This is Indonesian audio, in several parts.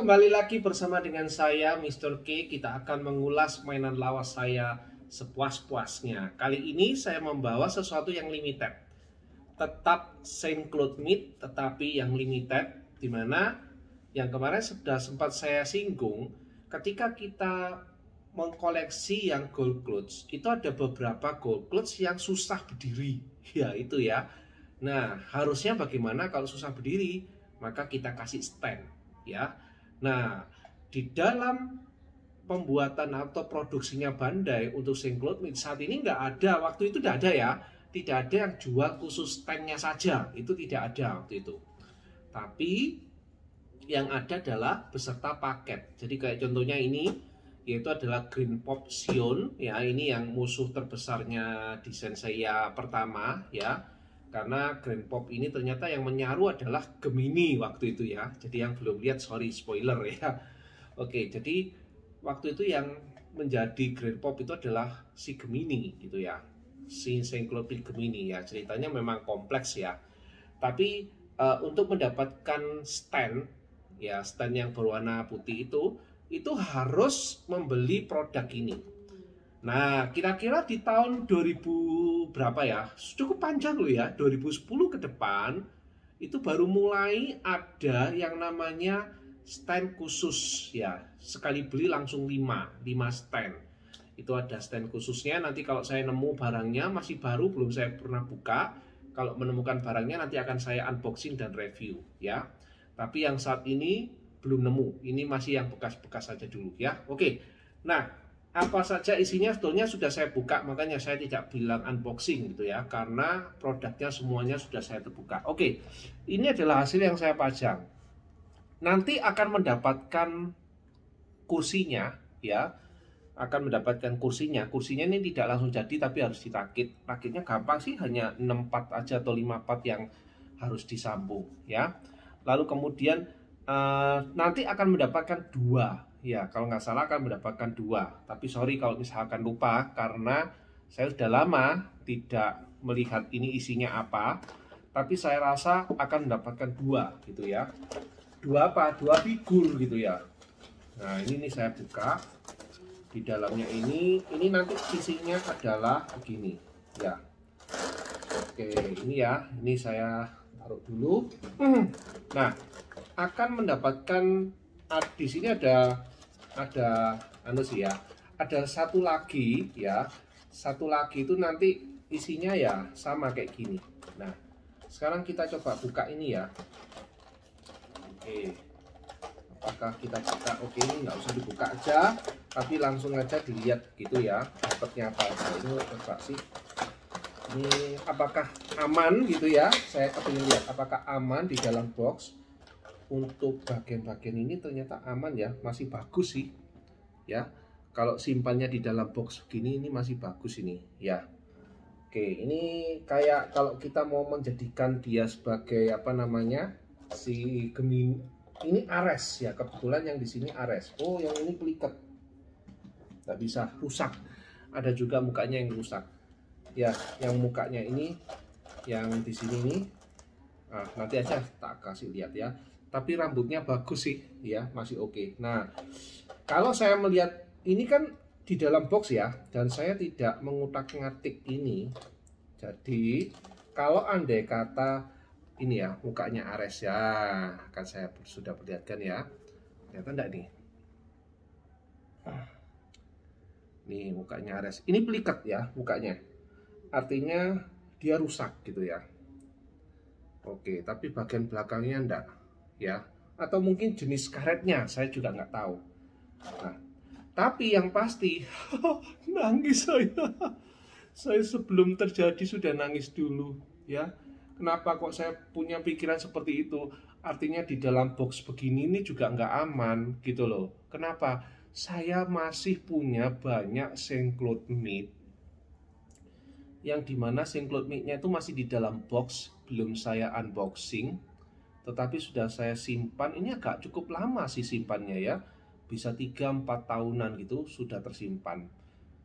kembali lagi bersama dengan saya Mr. K. Kita akan mengulas mainan lawas saya sepuas-puasnya. Kali ini saya membawa sesuatu yang limited. Tetap Saint Cloud Meet, tetapi yang limited, dimana yang kemarin sudah sempat saya singgung. Ketika kita mengkoleksi yang gold clothes, itu ada beberapa gold clothes yang susah berdiri. Ya itu ya. Nah, harusnya bagaimana kalau susah berdiri? Maka kita kasih stand, ya. Nah, di dalam pembuatan atau produksinya Bandai untuk Saint Cloud Meet saat ini nggak ada, waktu itu tidak ada ya, tidak ada yang jual khusus standnya saja, itu tidak ada waktu itu. Tapi yang ada adalah beserta paket. Jadi kayak contohnya ini, yaitu adalah Green Pop Sion, ya ini yang musuh terbesarnya desain saya pertama, ya. Karena Green Pop ini ternyata yang menyaru adalah Gemini waktu itu ya. Jadi yang belum lihat, sorry spoiler ya. Oke, jadi waktu itu yang menjadi Green Pop itu adalah si Gemini gitu ya. Si Saint Cloud Meet Gemini ya. Ceritanya memang kompleks ya. Tapi untuk mendapatkan stand ya, stand yang berwarna putih itu harus membeli produk ini. Nah, kira-kira di tahun 2000 berapa ya? Cukup panjang loh ya, 2010 ke depan itu baru mulai ada yang namanya stand khusus ya. Sekali beli langsung 5 stand. Itu ada stand khususnya. Nanti kalau saya nemu barangnya masih baru, belum saya pernah buka. Kalau menemukan barangnya nanti akan saya unboxing dan review ya. Tapi yang saat ini belum nemu. Ini masih yang bekas-bekas saja dulu ya. Oke. Nah, apa saja isinya sebetulnya sudah saya buka, makanya saya tidak bilang unboxing gitu ya, karena produknya semuanya sudah saya terbuka. Oke, ini adalah hasil yang saya pajang. Nanti akan mendapatkan kursinya ya, akan mendapatkan kursinya. Kursinya ini tidak langsung jadi tapi harus dirakit. Rakitnya gampang sih, hanya 6 part aja atau 5 part yang harus disambung ya. Lalu kemudian nanti akan mendapatkan 2 ya, kalau nggak salah akan mendapatkan 2. Tapi sorry kalau misalkan lupa, karena saya sudah lama tidak melihat ini isinya apa. Tapi saya rasa akan mendapatkan 2 gitu ya. 2 apa? 2 figur gitu ya. Nah ini nih saya buka. Di dalamnya ini nanti isinya adalah begini ya. Oke, ini ya. Ini saya taruh dulu. Nah, akan mendapatkan di sini ada anu sih ya, ada satu lagi ya, satu lagi itu nanti isinya ya sama kayak gini. Nah sekarang kita coba buka ini ya. Oke, apakah kita buka? Oke, ini nggak usah dibuka aja, tapi langsung aja dilihat gitu ya, dapatnya apa aja. Ini coba sih, ini apakah aman gitu ya, saya kepingin lihat apakah aman di dalam box. Untuk bagian-bagian ini ternyata aman ya, masih bagus sih ya. Kalau simpannya di dalam box begini, ini masih bagus ini ya. Oke, ini kayak kalau kita mau menjadikan dia sebagai apa namanya, si Gemini ini Ares ya, kebetulan yang di sini Ares. Oh, yang ini pelikat, nggak bisa, rusak. Ada juga mukanya yang rusak ya, yang mukanya ini yang di sini ini. Nah, nanti aja tak kasih lihat ya. Tapi rambutnya bagus sih ya, masih oke. Nah, kalau saya melihat ini kan di dalam box ya, dan saya tidak mengutak-ngatik ini. Jadi kalau andai kata ini ya mukanya Ares ya, akan saya sudah perlihatkan ya. Ternyata enggak nih. Nih mukanya Ares. Ini pelikat ya mukanya. Artinya dia rusak gitu ya. Oke, tapi bagian belakangnya enggak ya, atau mungkin jenis karetnya saya juga nggak tahu. Nah, tapi yang pasti nangis saya sebelum terjadi sudah nangis dulu ya. Kenapa kok saya punya pikiran seperti itu? Artinya di dalam box begini ini juga nggak aman gitu loh. Kenapa? Saya masih punya banyak Saint Cloud Meet yang dimana Saint Cloud Meet-nya itu masih di dalam box, belum saya unboxing, tetapi sudah saya simpan. Ini agak cukup lama sih simpannya ya, bisa 3-4 tahunan gitu sudah tersimpan.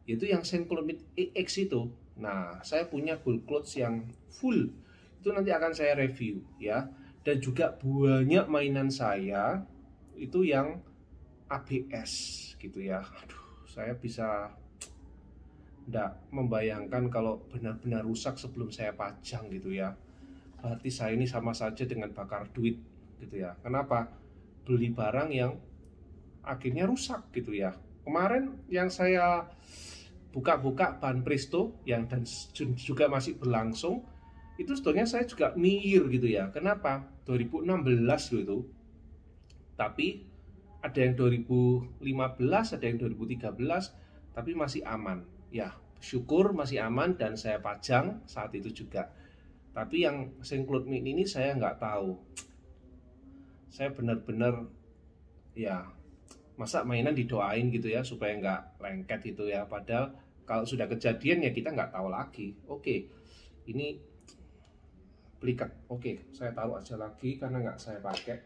Itu yang Saint Cloud Meet EX itu. Nah, saya punya gold clothes yang full, itu nanti akan saya review ya. Dan juga banyak mainan saya itu yang ABS gitu ya. Aduh, saya bisa nggak membayangkan kalau benar-benar rusak sebelum saya pajang gitu ya. Berarti saya ini sama saja dengan bakar duit gitu ya. Kenapa? Beli barang yang akhirnya rusak gitu ya. Kemarin yang saya buka-buka ban Presto yang dan juga masih berlangsung, itu sebetulnya saya juga mikir gitu ya. Kenapa? 2016 loh itu. Tapi ada yang 2015, ada yang 2013, tapi masih aman. Ya, syukur masih aman dan saya pajang saat itu juga. Tapi yang Saint-Claude Mini ini saya nggak tahu. Saya benar-benar ya, masa mainan didoain gitu ya supaya nggak lengket gitu ya. Padahal kalau sudah kejadian ya kita nggak tahu lagi. Oke, ini pelikat. Oke, saya taruh aja lagi karena nggak saya pakai.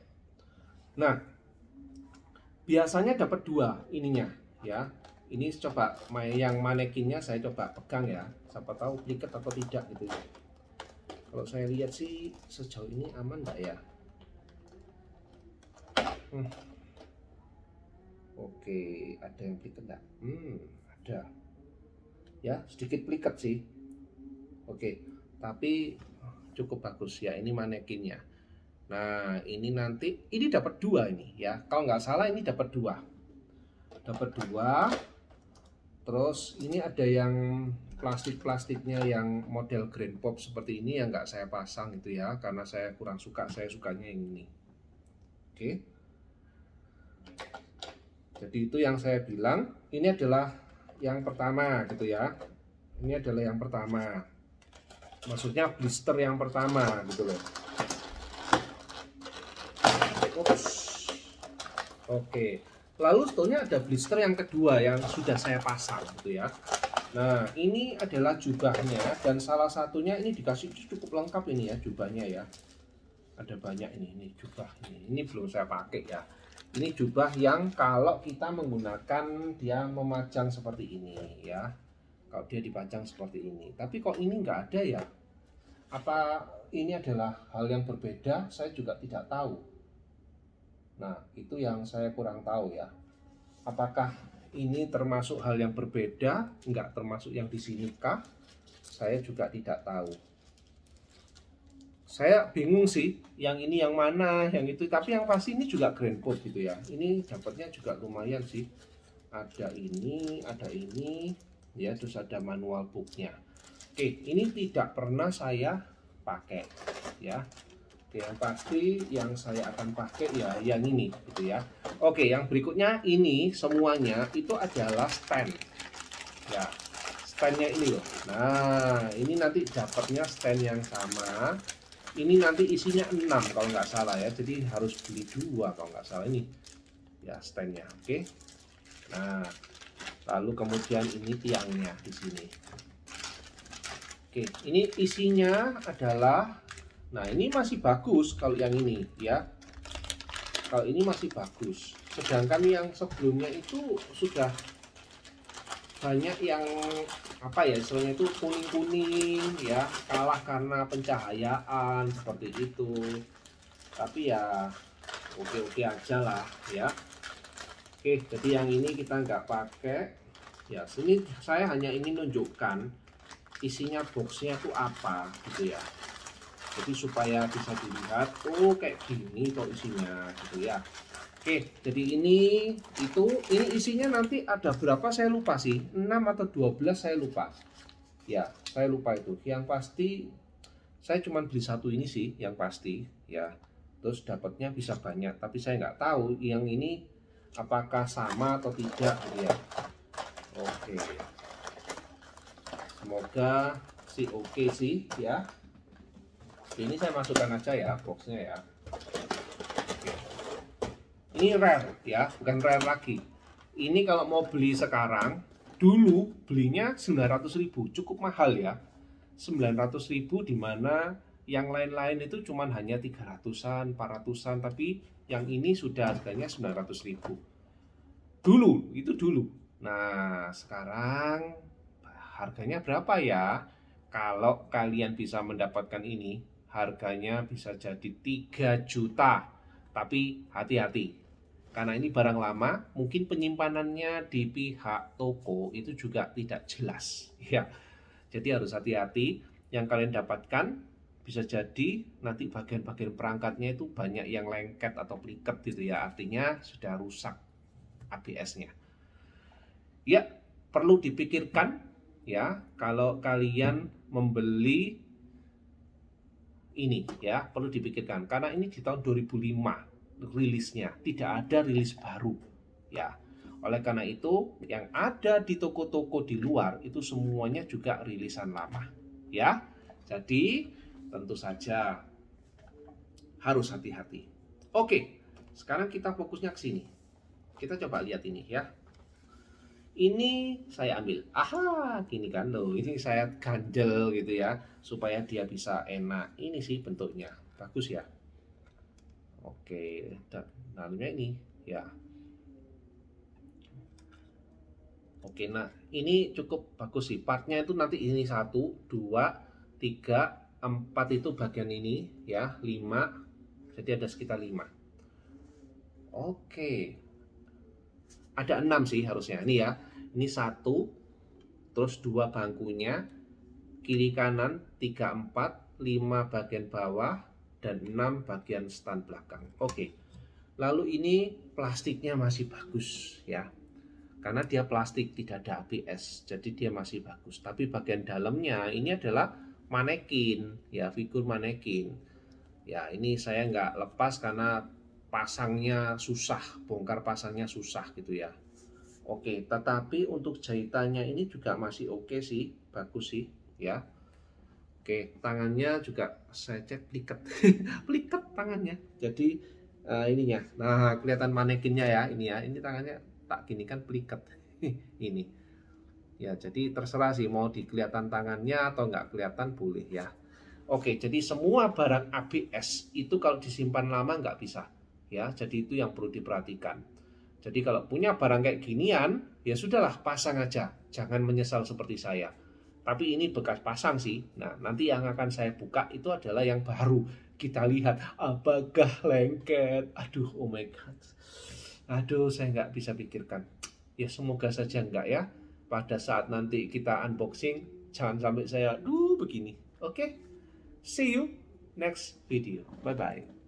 Nah, biasanya dapat dua ininya ya. Ini coba yang manekinnya saya coba pegang ya. Siapa tahu pelikat atau tidak gitu ya. Kalau saya lihat sih sejauh ini aman nggak ya? Oke, ada yang pelikat nggak? Ada. Ya, sedikit pelikat sih. Oke, tapi cukup bagus ya. Ini manekinnya. Nah, ini nanti ini dapat dua ini ya. Kalau nggak salah ini dapat dua. Dapat dua. Terus ini ada yang plastiknya yang model Grand Pop seperti ini yang nggak saya pasang gitu ya, karena saya kurang suka, saya sukanya yang ini. Oke. Jadi itu yang saya bilang, ini adalah yang pertama gitu ya. Ini adalah yang pertama. Maksudnya blister yang pertama gitu loh. Ups. Oke. Lalu sebetulnya ada blister yang kedua yang sudah saya pasang gitu ya. Nah, ini adalah jubahnya dan salah satunya ini dikasih cukup lengkap ini ya jubahnya ya. Ada banyak ini jubah ini. Ini belum saya pakai ya. Ini jubah yang kalau kita menggunakan dia memajang seperti ini ya. Kalau dia dipajang seperti ini. Tapi kok ini nggak ada ya? Apa ini adalah hal yang berbeda? Saya juga tidak tahu. Nah, itu yang saya kurang tahu ya. Apakah ini termasuk hal yang berbeda? Enggak termasuk yang di sini kah? Saya juga tidak tahu. Saya bingung sih, yang ini yang mana, yang itu. Tapi yang pasti ini juga Grand Pop gitu ya. Ini dapatnya juga lumayan sih. Ada ini, ya, terus ada manual booknya. Oke, ini tidak pernah saya pakai ya. Yang pasti yang saya akan pakai ya yang ini gitu ya. Oke, yang berikutnya ini semuanya itu adalah stand ya, standnya ini loh. Nah, ini nanti dapatnya stand yang sama. Ini nanti isinya 6 kalau nggak salah ya, jadi harus beli 2 kalau nggak salah ini ya standnya. Oke, nah lalu kemudian ini tiangnya di sini. Oke, ini isinya adalah, nah ini masih bagus kalau yang ini ya. Kalau ini masih bagus. Sedangkan yang sebelumnya itu sudah banyak yang apa ya istilahnya itu kuning-kuning ya, kalah karena pencahayaan seperti itu. Tapi ya oke-oke aja lah ya. Oke, jadi yang ini kita nggak pakai. Ya, sini saya hanya ingin nunjukkan isinya boxnya itu apa gitu ya. Jadi supaya bisa dilihat, oh kayak gini kok isinya gitu ya. Oke, jadi ini isinya nanti ada berapa saya lupa sih, 6 atau 12 saya lupa. Ya, saya lupa itu. Yang pasti saya cuma beli satu ini sih, yang pasti ya. Terus dapatnya bisa banyak, tapi saya nggak tahu yang ini apakah sama atau tidak ya. Oke. Semoga sih oke sih ya. Ini saya masukkan aja ya boxnya ya. Oke. Ini rare ya, bukan rare lagi. Ini kalau mau beli sekarang, dulu belinya 900.000, cukup mahal ya. 900.000 dimana yang lain-lain itu cuman hanya 300-an, 400-an, tapi yang ini sudah harganya 900.000. Dulu, itu dulu. Nah, sekarang harganya berapa ya? Kalau kalian bisa mendapatkan ini, harganya bisa jadi 3 juta. Tapi hati-hati. Karena ini barang lama, mungkin penyimpanannya di pihak toko itu juga tidak jelas, ya. Jadi harus hati-hati. Yang kalian dapatkan bisa jadi nanti bagian-bagian perangkatnya itu banyak yang lengket atau pliket gitu ya. Artinya sudah rusak ABS-nya. Ya, perlu dipikirkan ya kalau kalian membeli ini ya, perlu dipikirkan karena ini di tahun 2005 rilisnya, tidak ada rilis baru ya. Oleh karena itu yang ada di toko-toko di luar itu semuanya juga rilisan lama ya. Jadi tentu saja harus hati-hati. Oke, sekarang kita fokusnya ke sini. Kita coba lihat ini ya. Ini saya ambil, aha, gini kan loh, ini saya ganjel gitu ya, supaya dia bisa enak. Ini sih bentuknya, bagus ya. Oke, dan dalamnya ini ya. Oke, nah ini cukup bagus sih, partnya itu nanti ini 1, 2, 3, 4 itu bagian ini ya, 5, jadi ada sekitar 5. Oke. Ada 6 sih harusnya. Ini ya. Ini 1, terus 2 bangkunya, kiri kanan 3, 4, 5 bagian bawah, dan 6 bagian stand belakang. Oke. Lalu ini plastiknya masih bagus ya. Karena dia plastik, tidak ada ABS, jadi dia masih bagus. Tapi bagian dalamnya ini adalah manekin ya, figur manekin. Ya, ini saya nggak lepas karena pasangnya susah, bongkar pasangnya susah gitu ya. Oke, tetapi untuk jahitannya ini juga masih oke sih, bagus sih ya. Oke, tangannya juga saya cek pliket, pliket tangannya. Jadi ininya, nah kelihatan manekinnya ya, ini tangannya tak gini kan pliket, ini. Ya, jadi terserah sih mau dikelihatan tangannya atau nggak kelihatan boleh ya. Oke, jadi semua barang ABS itu kalau disimpan lama nggak bisa. Ya, jadi itu yang perlu diperhatikan. Jadi kalau punya barang kayak ginian, ya sudahlah pasang aja, jangan menyesal seperti saya. Tapi ini bekas pasang sih. Nah, nanti yang akan saya buka itu adalah yang baru. Kita lihat apakah lengket. Aduh, oh my god. Aduh, saya nggak bisa pikirkan. Ya semoga saja enggak ya. Pada saat nanti kita unboxing, jangan sampai saya begini. Oke? See you next video. Bye bye.